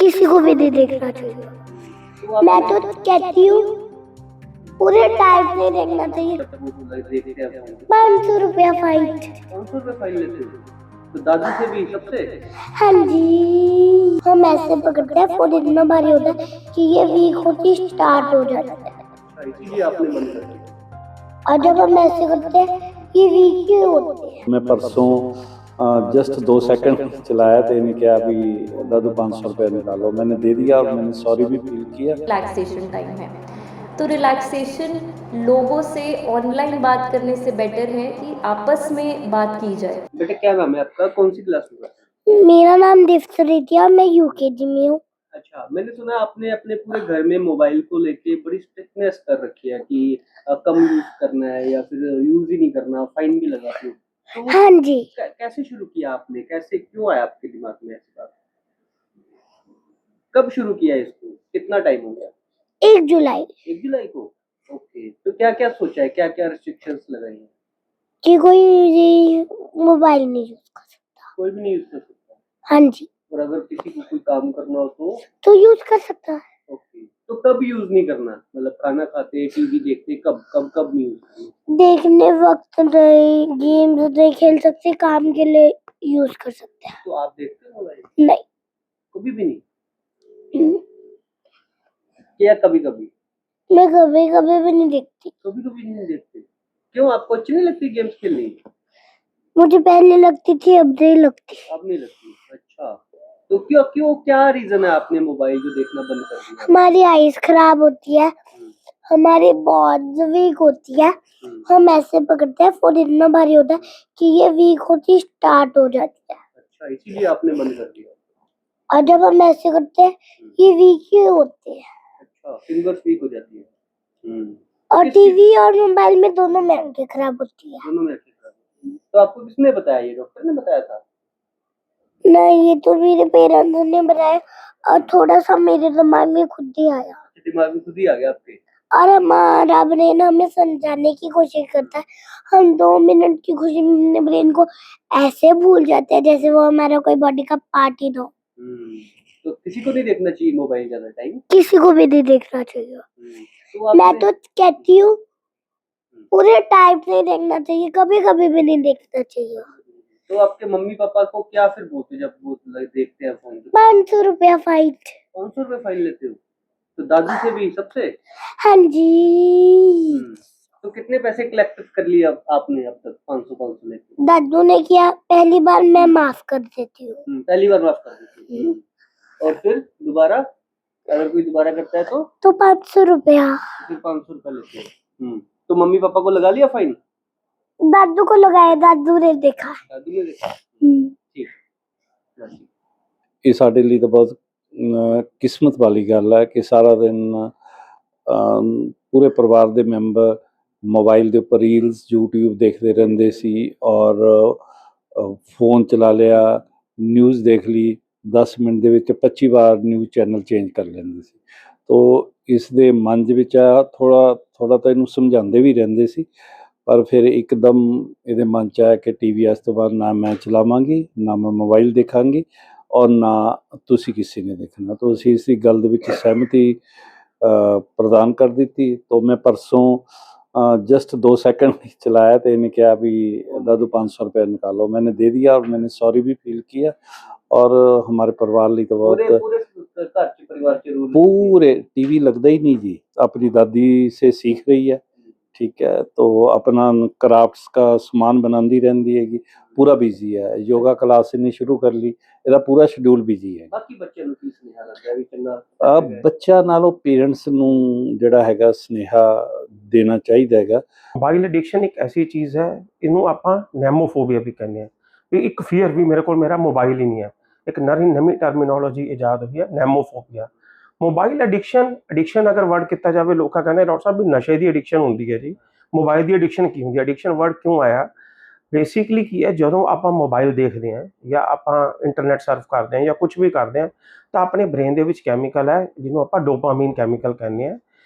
किसी को भी नहीं देखना चाहिए। तो आप मैं तो कहती हूँ पूरे टाइम नहीं देखना चाहिए। देखते हैं फोन 500 रुपया फाइन। 500 रुपए फाइन लेते हो तो दादी से भी सबसे? हाँ जी, हम ऐसे पकड़ते हैं फोन इतना भारी होता है कि ये वीक होती स्टार्ट हो जाता है, अच्छा, इसीलिए आपने बंद कर दिया। और जब हम ऐसे करते हैं ये वीक ही होते हैं। मैं परसों जस्ट 2 सेकंड चलाया तो इन्हें कहा भी दादू 500 रुपये निकालो। मैंने दे दिया और मैंने सॉरी भी फील किया। रिलैक्सेशन टाइम है, तो रिलैक्सेशन लोगों से ऑनलाइन बात करने से बेटर है कि आपस में बात की जाए। बेटा क्या नाम है आपका, कौन सी क्लास में पढ़ते हैं? मेरा नाम देवसरितिया, मैं यूकेजी में हूँ। अच्छा, मैंने सुना आपने अपने पूरे घर में मोबाइल को लेके बड़ी स्ट्रिक्टनेस कर रखी है कि कम यूज करना है या फिर यूज ही नहीं करना, फाइन भी लगाते हो। तो वो हाँ जी, कैसे शुरू किया आपने, कैसे क्यों आया आपके दिमाग में ऐसी बात? कब शुरू किया इसको, कितना टाइम हो गया? 1 जुलाई 1 जुलाई को। ओके, तो क्या क्या सोचा है, क्या क्या रिस्ट्रिक्शंस लगाई हैं? कि कोई ये मोबाइल नहीं यूज कर सकता। कोई भी नहीं यूज कर सकता, हाँ जी, और अगर किसी को कोई काम करना हो तो यूज कर सकता है। ओके, तो कब यूज नहीं करना, मतलब खाना खाते टीवी देखते कब कब कब नहीं यूज करना? देखने वक्त नहीं, गेम्स नहीं खेल सकते, काम के लिए यूज कर सकते हैं। तो आप देखते हो मोबाइल? नहीं, कभी भी नहीं क्या? कभी कभी? मैं कभी कभी भी नहीं देखती। कभी कभी नहीं देखते? क्यों, आपको अच्छी नहीं लगती गेम्स खेलनी? मुझे पहले लगती थी, अब नहीं लगती। अब नहीं लगती? अच्छा, तो क्यों क्यों क्या रीजन है आपने मोबाइल जो देखना बंद कर दिया? हमारी आईज खराब होती है, हमारी बॉडी वीक होती है। हम ऐसे पकड़ते हैं फोन इतना भारी होता है कि ये वीक होती स्टार्ट हो जाती है, अच्छा, इसीलिए आपने बंद कर दिया। और जब हम ऐसे करते हैं ये वीक ही होते हैं। अच्छा, फिंगर्स वीक हो जाती है। और किस टीवी और मोबाइल में दोनों में आंखें खराब होती है। दोनों में अच्छी तरह। तो आपको किसने बताया, ये डॉक्टर ने बताया था? नहीं, ये तो मेरे पेरेंट्स ने बताया, और थोड़ा सा मेरे दिमाग में खुद ही आया, दिमाग में खुद ही आ गया आपके? और हमारा ब्रेन हमें समझाने की कोशिश करता है। हम 2 मिनट की खुशी में अपने ब्रेन को ऐसे भूल जाते हैं जैसे वो हमारा कोई बॉडी का पार्ट ही ना हो। तो किसी को नहीं देखना चाहिए मोबाइल ज्यादा टाइम? किसी को भी नहीं देखना चाहिए। तो मैं आपने तो कहती हूँ पूरे टाइम नहीं देखना चाहिए, कभी कभी भी नहीं देखना चाहिए। तो आपके मम्मी पापा को क्या फिर बोलते जब वो देखते हैं फोन? 500 रुपया फाइन। 500 रुपए फाइन लेते हो तो दादी से भी सबसे? हाँ जी, तो कितने पैसे कलेक्ट कर लिए अब आपने अब तक 500 लेके? दादू ने किया, पहली बार मैं माफ कर देती हूँ। पहली बार माफ कर देते हो। और फिर दोबारा, अगर कोई दोबारा करता है तो 500 रुपया फिर 500 रुपए लेते हो। तो मम्मी पापा को लगा लिया फाइन? दादू को लगाया, दादू ने देखा। दादी ने देखा? ठीक। ਇਹ ਸਾਡੇ ਲਈ ਤਾਂ ਬਹੁਤ ਕਿਸਮਤ ਵਾਲੀ ਗੱਲ ਹੈ ਕਿ ਸਾਰਾ ਦਿਨ ਪੂਰੇ ਪਰਿਵਾਰ ਦੇ ਮੈਂਬਰ ਮੋਬਾਈਲ ਦੇ ਉੱਪਰ ਰੀਲਸ YouTube ਦੇਖਦੇ ਰਹਿੰਦੇ ਸੀ ਔਰ ਫੋਨ ਚਲਾ ਲਿਆ, ਨਿਊਜ਼ ਦੇਖ ਲਈ, 10 ਮਿੰਟ ਦੇ ਵਿੱਚ 25 ਵਾਰ ਨਿਊਜ਼ ਚੈਨਲ ਚੇਂਜ ਕਰ ਲੈਂਦੇ ਸੀ। ਤੋ ਇਸ ਦੇ ਮਨ ਦੇ ਵਿੱਚ ਆ ਥੋੜਾ ਤਾਂ ਇਹਨੂੰ ਸਮਝਾਉਂਦੇ ਵੀ ਰਹਿੰਦੇ ਸੀ, ਪਰ ਫਿਰ ਇੱਕਦਮ ਇਹਦੇ ਮਨ 'ਚ ਆਇਆ ਕਿ TV ਅੱਜ ਤੋਂ ਬਾਅਦ ਨਾ ਮੈਂ ਚਲਾਵਾਂਗੀ, ਨਾ ਮੈਂ ਮੋਬਾਈਲ ਦੇਖਾਂਗੀ ਔਰ ਨਾ ਤੁਸੀਂ ਕਿਸੇ ਨੇ ਦੇਖਣਾ। तो ਅਸੀਂ इसी गल ਦੇ ਵਿੱਚ ਸਹਿਮਤੀ प्रदान कर ਦਿੱਤੀ। तो मैं परसों जस्ट 2 सेकंड चलाया तो इन्हें कहा भी दादू 500 रुपये निकालो। मैंने दे दिया और मैंने सॉरी भी फील किया, और हमारे परिवार लिए तो बहुत पूरे टीवी लगता ही नहीं जी। अपनी दादी से सीख रही है, ठीक है, तो अपना क्राफ्ट्स का समान बनाती रहती है, पूरा बिजी है। योगा क्लास इन्हें शुरू कर ली, ਇਹਦਾ ਪੂਰਾ ਸ਼ਡਿਊਲ ਬਿਜੀ ਹੈ। ਬਾਕੀ ਬੱਚਿਆਂ ਨੂੰ ਕੀ ਸੁਨੇਹਾ ਲੱਗਦਾ ਵੀ ਚੰਗਾ ਬੱਚਾ ਨਾਲੋਂ ਪੇਰੈਂਟਸ ਨੂੰ ਜਿਹੜਾ ਹੈਗਾ ਸੁਨੇਹਾ ਦੇਣਾ ਚਾਹੀਦਾ ਹੈਗਾ। ਮੋਬਾਈਲ ਐਡਿਕਸ਼ਨ ਇੱਕ ਐਸੀ ਚੀਜ਼ ਹੈ, ਇਹਨੂੰ ਆਪਾਂ ਨੈਮੋਫੋਬੀਆ ਵੀ ਕਹਿੰਦੇ ਆ, ਵੀ ਇੱਕ ਫੀਅਰ ਵੀ ਮੇਰੇ ਕੋਲ ਮੇਰਾ ਮੋਬਾਈਲ ਹੀ ਨਹੀਂ ਹੈ। ਇੱਕ ਨਵੀਂ ਟਰਮੀਨੋਲੋਜੀ ਇਜਾਦ ਹੋਈ ਹੈ, ਨੈਮੋਫੋਬੀਆ। ਮੋਬਾਈਲ ਐਡਿਕਸ਼ਨ ਅਗਰ ਵਰਡ ਕੀਤਾ ਜਾਵੇ, ਲੋਕਾਂ ਕਹਿੰਦੇ ਡਾਕਟਰ ਸਾਹਿਬ ਵੀ ਨਸ਼ੇ ਦੀ ਐਡਿਕਸ਼ਨ ਹੁੰਦੀ ਹੈ ਜੀ, ਮੋਬਾਈਲ ਦੀ ਐਡਿਕਸ਼ਨ ਕੀ ਹੁੰਦੀ ਹੈ? ਐਡਿਕਸ਼ਨ ਵਰਡ ਕਿਉਂ ਆਇਆ? ਬੇਸਿਕਲੀ ਕੀ ਹੈ, ਜਦੋਂ ਆਪਾਂ ਮੋਬਾਈਲ ਦੇਖਦੇ ਹਾਂ ਜਾਂ ਆਪਾਂ ਇੰਟਰਨੈਟ ਸਰਫ ਕਰਦੇ ਹਾਂ ਜਾਂ ਕੁਝ ਵੀ ਕਰਦੇ ਹਾਂ, ਤਾਂ ਆਪਣੇ ਬ੍ਰੇਨ ਦੇ ਵਿੱਚ ਕੈਮੀਕਲ ਹੈ ਜਿਹਨੂੰ ਆਪਾਂ ਡੋਪਾਮੀਨ ਕੈਮੀਕਲ ਕਹਿੰਦੇ ਹਾਂ।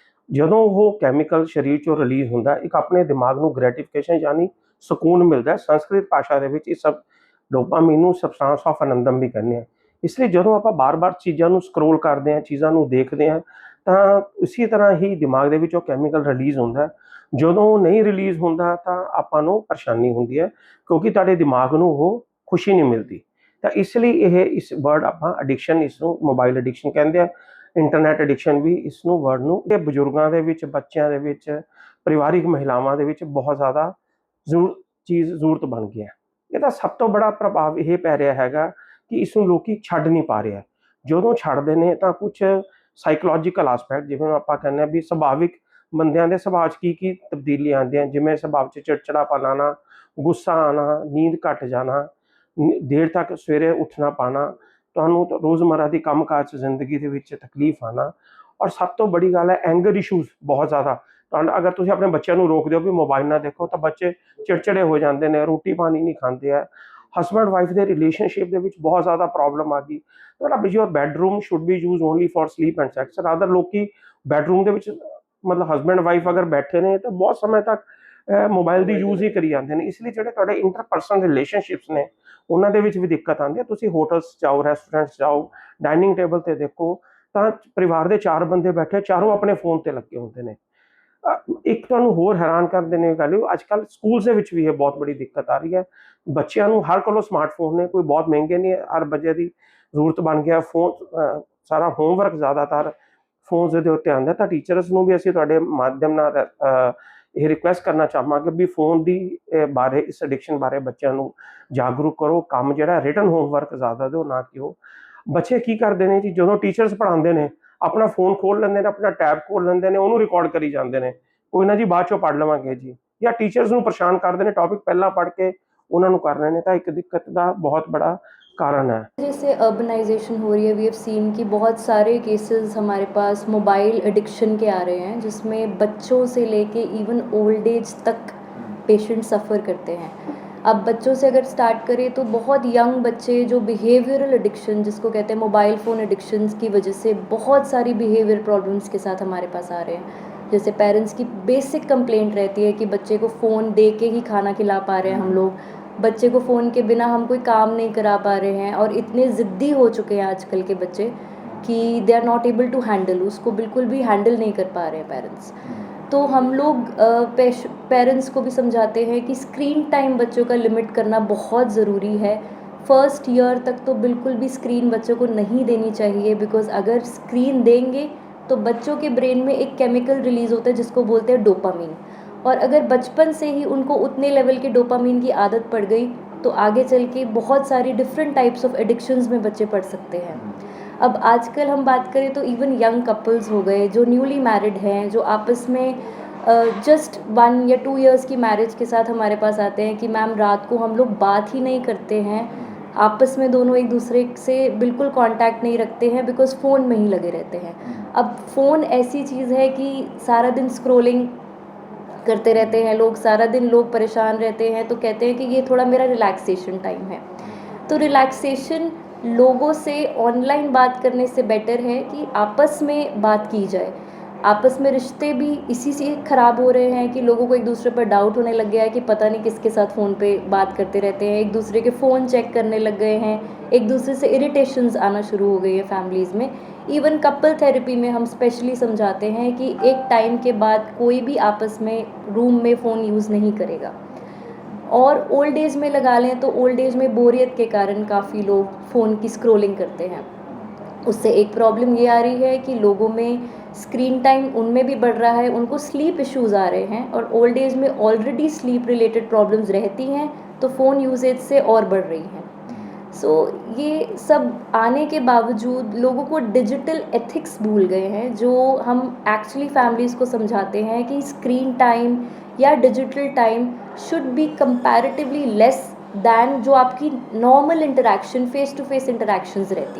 ਜਦੋਂ ਉਹ ਕੈਮੀਕਲ ਸਰੀਰ 'ਚੋਂ ਰਿਲੀਜ਼ ਹੁੰਦਾ, ਇੱਕ ਆਪਣੇ ਦਿਮਾਗ ਨੂੰ ਗ੍ਰੈਟੀਫਿਕੇਸ਼ਨ ਯਾਨੀ ਸਕੂਨ ਮਿਲਦਾ। ਸੰਸਕ੍ਰਿਤ ਭਾਸ਼ਾ ਦੇ ਵਿੱਚ ਇਸ ਸਭ ਡੋਪਾਮੀਨ ਨੂੰ ਸਬਸਟੈਂਸ ਆਫ ਆਨੰਦਮ ਵੀ ਕਹਿੰਦੇ ਆ। ਇਸ ਲਈ ਜਦੋਂ ਆਪਾਂ ਬਾਰ-ਬਾਰ ਚੀਜ਼ਾਂ ਨੂੰ ਸਕਰੋਲ ਕਰਦੇ ਹਾਂ, ਚੀਜ਼ਾਂ ਨੂੰ ਦੇਖਦੇ ਹਾਂ, ਤਾਂ ਉਸੇ ਤਰ੍ਹਾਂ ਹੀ ਦਿਮਾਗ ਦੇ ਵਿੱਚ ਉਹ ਕੈਮੀਕਲ ਰਿਲੀਜ਼ ਹੁੰਦਾ ਹੈ। ਜਦੋਂ ਉਹ ਨਹੀਂ ਰਿਲੀਜ਼ ਹੁੰਦਾ ਤਾਂ ਆਪਾਂ ਨੂੰ ਪਰੇਸ਼ਾਨੀ ਹੁੰਦੀ ਹੈ, ਕਿਉਂਕਿ ਤੁਹਾਡੇ ਦਿਮਾਗ ਨੂੰ ਉਹ ਖੁਸ਼ੀ ਨਹੀਂ ਮਿਲਦੀ। ਤਾਂ ਇਸ ਲਈ ਇਸ ਵਰਡ ਆਪਾਂ ਐਡਿਕਸ਼ਨ, ਇਸ ਨੂੰ ਮੋਬਾਈਲ ਐਡਿਕਸ਼ਨ ਕਹਿੰਦੇ ਆ, ਇੰਟਰਨੈਟ ਐਡਿਕਸ਼ਨ ਵੀ ਇਸ ਨੂੰ ਵਰਡ ਨੂੰ। ਇਹ ਬਜ਼ੁਰਗਾਂ ਦੇ ਵਿੱਚ, ਬੱਚਿਆਂ ਦੇ ਵਿੱਚ, ਪਰਿਵਾਰਿਕ ਮਹਿਲਾਵਾਂ ਦੇ ਵਿੱਚ ਬਹੁਤ ਜ਼ਿਆਦਾ ਜ਼ਰੂਰਤ ਬਣ ਗਿਆ। ਇਹਦਾ ਸਭ ਤੋਂ ਬੜਾ ਪ੍ਰਭਾਵ ਇਹ ਪੈ ਰਿਹਾ ਹੈਗਾ ਕਿ ਇਸ ਨੂੰ ਲੋਕੀ ਛੱਡ ਨਹੀਂ ਪਾ ਰਹੇ। ਜਦੋਂ ਛੱਡਦੇ ਨੇ ਤਾਂ ਕੁਝ ਸਾਈਕੋਲੋਜੀਕਲ ਐਸਪੈਕਟ, ਜਿਵੇਂ ਆਪਾਂ ਕਹਿੰਦੇ ਹਾਂ ਵੀ ਸੁਭਾਵਿਕ ਬੰਦਿਆਂ ਦੇ ਸੁਭਾਅ 'ਚ ਕੀ ਤਬਦੀਲੀਆਂ ਆਉਂਦੀਆਂ, ਜਿਵੇਂ ਸੁਭਾਅ 'ਚ ਚਿੜਚਿੜਾਪਨ ਆਉਣਾ, ਗੁੱਸਾ ਆਉਣਾ, ਨੀਂਦ ਘੱਟ ਜਾਣਾ, ਦੇਰ ਤੱਕ ਸਵੇਰੇ ਉੱਠਣਾ ਪਾਣਾ, ਤੁਹਾਨੂੰ ਰੋਜ਼ਮर्रा ਦੀ ਕੰਮਕਾਜ ਜ਼ਿੰਦਗੀ ਦੇ ਵਿੱਚ ਤਕਲੀਫ ਆਉਣਾ, ਔਰ ਸਭ ਤੋਂ ਬੜੀ ਗੱਲ ਹੈ ਐਂਗਰ ਇਸ਼ੂਜ਼ ਬਹੁਤ ਜ਼ਿਆਦਾ। ਅਗਰ ਤੁਸੀਂ ਆਪਣੇ ਬੱਚਿਆਂ ਨੂੰ ਰੋਕ ਦਿਓ ਵੀ ਮੋਬਾਈਲ ਨਾ ਦੇਖੋ, ਤਾਂ ਬੱਚੇ ਚਿੜਚਿੜੇ ਹੋ ਜਾਂਦੇ ਨੇ, ਰੋਟੀ ਪਾਣੀ ਨਹੀਂ ਖਾਂਦੇ ਆ। ਹਸਬੈਂਡ ਵਾਈਫ ਦੇ ਰਿਲੇਸ਼ਨਸ਼ਿਪ ਦੇ ਵਿੱਚ ਬਹੁਤ ਜ਼ਿਆਦਾ ਪ੍ਰੋਬਲਮ ਆ ਗਈ। ਤੁਹਾਡਾ your bedroom should be use only for sleep and sex. Rather ਲੋਕੀ ਬੈਡਰੂਮ ਦੇ ਵਿੱਚ, ਮਤਲਬ ਹਸਬੈਂਡ ਵਾਈਫ ਅਗਰ ਬੈਠੇ ਨੇ ਤਾਂ ਬਹੁਤ ਸਮੇਂ ਤੱਕ ਮੋਬਾਈਲ ਦੀ ਯੂਜ਼ ਹੀ ਕਰੀ ਜਾਂਦੇ ਨੇ। ਇਸ ਲਈ ਜਿਹੜੇ ਤੁਹਾਡੇ ਇੰਟਰਪਰਸਨਲ ਰਿਲੇਸ਼ਨਸ਼ਿਪਸ ਨੇ ਉਹਨਾਂ ਦੇ ਵਿੱਚ ਵੀ ਦਿੱਕਤ ਆਉਂਦੀ ਹੈ। ਤੁਸੀਂ ਹੋਟਲਸ ਜਾਓ, ਰੈਸਟੋਰੈਂਟਸ ਜਾਓ, ਡਾਈਨਿੰਗ ਟੇਬਲ ਤੇ ਦੇਖੋ ਤਾਂ ਪਰਿਵਾਰ ਦੇ 4 ਬੰਦੇ ਬੈਠੇ, ਚਾਰੋਂ ਆਪਣੇ ਫੋਨ ਤੇ ਲੱਗੇ ਹੁੰਦੇ ਨੇ। ਇੱਕ ਤੁਹਾਨੂੰ ਹੋਰ ਹੈਰਾਨ ਕਰ ਦੇਣ ਵਾਲੀ ਗੱਲ, ਅੱਜ ਕੱਲ੍ਹ ਸਕੂਲਸ ਦੇ ਵਿੱਚ ਵੀ ਇਹ ਬਹੁਤ ਬੜੀ ਦਿੱਕਤ ਆ ਰਹੀ ਹੈ। ਬੱਚਿਆਂ ਨੂੰ ਹਰ ਕੋਲੋਂ ਸਮਾਰਟਫੋਨ ਨੇ, ਕੋਈ ਬਹੁਤ ਮਹਿੰਗੇ ਨਹੀਂ, ਹਰ ਬੱਚੇ ਦੀ ਜ਼ਰੂਰਤ ਬਣ ਗਿਆ ਫੋਨ। ਸਾਰਾ ਹੋਮਵਰਕ ਜ਼ਿਆਦਾਤਰ ਫੋਨਸ ਦੇ ਉੱਤੇ ਆਉਂਦਾ। ਤਾਂ ਟੀਚਰਸ ਨੂੰ ਵੀ ਅਸੀਂ ਤੁਹਾਡੇ ਮਾਧਿਅਮ ਨਾਲ ਇਹ ਰਿਕੁਐਸਟ ਕਰਨਾ ਚਾਹਾਂਗੇ ਵੀ ਫੋਨ ਦੀ ਬਾਰੇ, ਇਸ ਐਡਿਕਸ਼ਨ ਬਾਰੇ ਬੱਚਿਆਂ ਨੂੰ ਜਾਗਰੂਕ ਕਰੋ। ਕੰਮ ਜਿਹੜਾ ਰਿਟਨ ਹੋਮਵਰਕ ਜ਼ਿਆਦਾ ਦਿਓ, ਨਾ ਕਿ ਉਹ। ਬੱਚੇ ਕੀ ਕਰਦੇ ਨੇ ਜੀ, ਜਦੋਂ ਟੀਚਰਸ ਪੜ੍ਹਾਉਂਦੇ ਨੇ ਆਪਣਾ ਫੋਨ ਖੋਲ ਲੈਂਦੇ ਨੇ, ਆਪਣਾ ਟੈਬ ਖੋਲ ਲੈਂਦੇ ਨੇ, ਉਹਨੂੰ ਰਿਕਾਰਡ ਕਰੀ ਜਾਂਦੇ ਨੇ, ਕੋਈ ਨਾ ਜੀ ਬਾਅਦ ਚੋਂ ਪੜ੍ਹ ਲਵਾਂਗੇ ਜੀ, ਜਾਂ ਟੀਚਰਸ ਨੂੰ ਪਰੇਸ਼ਾਨ ਕਰਦੇ ਨੇ, टॉपिक ਪਹਿਲਾਂ पढ़ के ਉਹਨਾਂ ਨੂੰ ਕਰ ਰਹੇ ਨੇ। ਤਾਂ ਇੱਕ ਦਿੱਕਤ ਦਾ बहुत बड़ा कारण है। जैसे अर्बनाइजेशन हो रही है, वी हैव सीन कि बहुत सारे केसेस हमारे पास मोबाइल एडिक्शन के आ रहे हैं, जिसमें बच्चों से लेके इवन ओल्ड एज तक पेशेंट सफ़र करते हैं। अब बच्चों से अगर स्टार्ट करें तो बहुत यंग बच्चे जो बिहेवियरल एडिक्शन जिसको कहते हैं, मोबाइल फ़ोन एडिक्शंस की वजह से बहुत सारी बिहेवियर प्रॉब्लम्स के साथ हमारे पास आ रहे हैं। जैसे पेरेंट्स की बेसिक कंप्लेंट रहती है कि बच्चे को फ़ोन दे के ही खाना खिला पा रहे हैं हम लोग, बच्चे को फ़ोन के बिना हम कोई काम नहीं करा पा रहे हैं, और इतने ज़िद्दी हो चुके हैं आजकल के बच्चे कि they are not able to handle, उसको बिल्कुल भी हैंडल नहीं कर पा रहे हैं पेरेंट्स। तो हम लोग पेरेंट्स को भी समझाते हैं कि स्क्रीन टाइम बच्चों का लिमिट करना बहुत ज़रूरी है। फर्स्ट ईयर तक तो बिल्कुल भी स्क्रीन बच्चों को नहीं देनी चाहिए, बिकॉज़ अगर स्क्रीन देंगे तो बच्चों के ब्रेन में एक केमिकल रिलीज़ होता है जिसको बोलते हैं डोपामीन, और अगर बचपन से ही उनको उतने लेवल के डोपामीन की आदत पड़ गई तो आगे चल के बहुत सारी डिफरेंट टाइप्स ऑफ एडिक्शंस में बच्चे पड़ सकते हैं। अब आजकल हम बात करें तो इवन यंग कपल्स हो गए जो न्यूली मैरिड हैं, जो आपस में जस्ट 1 या 2 इयर्स की मैरिज के साथ हमारे पास आते हैं कि मैम रात को हम लोग बात ही नहीं करते हैं, आपस में दोनों एक दूसरे से बिल्कुल कांटेक्ट नहीं रखते हैं, बिकॉज़ फ़ोन में ही लगे रहते हैं। अब फ़ोन ऐसी चीज़ है कि सारा दिन स्क्रॉलिंग करते रहते हैं लोग, सारा दिन लोग परेशान रहते हैं, तो कहते हैं कि ये थोड़ा मेरा रिलैक्सेशन टाइम है। तो रिलैक्सेशन लोगों से ऑनलाइन बात करने से बेटर है कि आपस में बात की जाए। आपस में रिश्ते भी इसी से ख़राब हो रहे हैं कि लोगों को एक दूसरे पर डाउट होने लग गया है कि पता नहीं किसके साथ फ़ोन पे बात करते रहते हैं, एक दूसरे के फ़ोन चेक करने लग गए हैं, एक दूसरे से इरिटेशंस आना शुरू हो गई है फैमिलीज़ में। इवन कपल थेरेपी में हम स्पेशली समझाते हैं कि एक टाइम के बाद कोई भी आपस में रूम में फ़ोन यूज़ नहीं करेगा। और ओल्ड एज में लगा लें तो ओल्ड एज में बोरियत के कारण काफ़ी लोग फ़ोन की स्क्रॉलिंग करते हैं। उससे एक प्रॉब्लम ये आ रही है कि लोगों में स्क्रीन टाइम उनमें भी बढ़ रहा है, उनको स्लीप इश्यूज़ आ रहे हैं, और ओल्ड एज में ऑलरेडी स्लीप रिलेटेड प्रॉब्लम्स रहती हैं तो फ़ोन यूसेज से और बढ़ रही हैं। सो ये सब आने के बावजूद लोगों को डिजिटल एथिक्स भूल गए हैं, जो हम एक्चुअली फैमिलीज़ को समझाते हैं कि स्क्रीन टाइम या digital time should be comparatively less than जो आपकी normal interaction, face to face interactions रहती हैं।